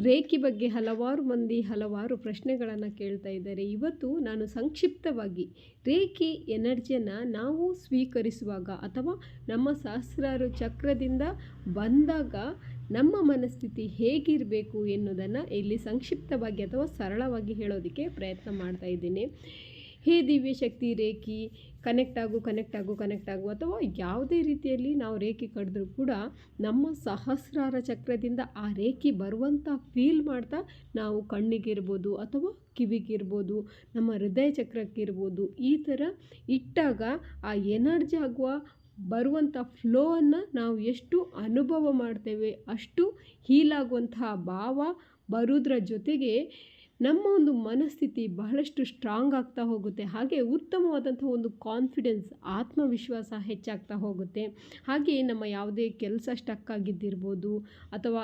Reiki ಬಗ್ಗೆ ಹಲವಾರು ಮಂದಿ ಹಲವಾರು ಪ್ರಶ್ನೆಗಳನ್ನು ಕೇಳ್ತಾ ಇದ್ದಾರೆ. ಇವತ್ತು ನಾನು ಸಂಕ್ಷಿಪ್ತವಾಗಿ ರೇಖಿ ಎನರ್ಜಿಯನ್ನು ನಾವು ಸ್ವೀಕರಿಸುವಾಗ ಅಥವಾ ನಮ್ಮ ಸಹಸ್ರಾರು ಚಕ್ರದಿಂದ ಬಂದಾಗ ನಮ್ಮ ಮನಸ್ಥಿತಿ ಹೇಗಿರಬೇಕು ಎನ್ನುವುದನ್ನು ಇಲ್ಲಿ ಸಂಕ್ಷಿಪ್ತವಾಗಿ ಅಥವಾ ಸರಳವಾಗಿ ಹೇಳೋದಕ್ಕೆ ಪ್ರಯತ್ನ ಮಾಡ್ತಾ ಇದ್ದೀನಿ. ಹೇ ದಿವ್ಯ ಶಕ್ತಿ ರೇಖಿ ಕನೆಕ್ಟ್ ಆಗು ಅಥವಾ ಯಾವುದೇ ರೀತಿಯಲ್ಲಿ ನಾವು ರೇಖೆ ಕಡಿದ್ರೂ ಕೂಡ ನಮ್ಮ ಸಹಸ್ರಾರ ಚಕ್ರದಿಂದ ಆ ರೇಖೆ ಬರುವಂಥ ಫೀಲ್ ಮಾಡ್ತಾ ನಾವು ಕಣ್ಣಿಗಿರ್ಬೋದು ಅಥವಾ ಕಿವಿಗಿರ್ಬೋದು, ನಮ್ಮ ಹೃದಯ ಚಕ್ರಕ್ಕಿರ್ಬೋದು, ಈ ಥರ ಇಟ್ಟಾಗ ಆ ಎನರ್ಜಿ ಆಗುವ ಬರುವಂಥ ಫ್ಲೋವನ್ನು ನಾವು ಎಷ್ಟು ಅನುಭವ ಮಾಡ್ತೇವೆ ಅಷ್ಟು ಹೀಲಾಗುವಂತಹ ಭಾವ ಬರೋದ್ರ ಜೊತೆಗೆ ನಮ್ಮ ಒಂದು ಮನಸ್ಥಿತಿ ಬಹಳಷ್ಟು ಸ್ಟ್ರಾಂಗ್ ಆಗ್ತಾ ಹೋಗುತ್ತೆ. ಹಾಗೆ ಉತ್ತಮವಾದಂಥ ಒಂದು ಕಾನ್ಫಿಡೆನ್ಸ್, ಆತ್ಮವಿಶ್ವಾಸ ಹೆಚ್ಚಾಗ್ತಾ ಹೋಗುತ್ತೆ. ಹಾಗೆ ನಮ್ಮ ಯಾವುದೇ ಕೆಲಸ ಸ್ಟಕ್ ಆಗಿದ್ದಿರ್ಬೋದು ಅಥವಾ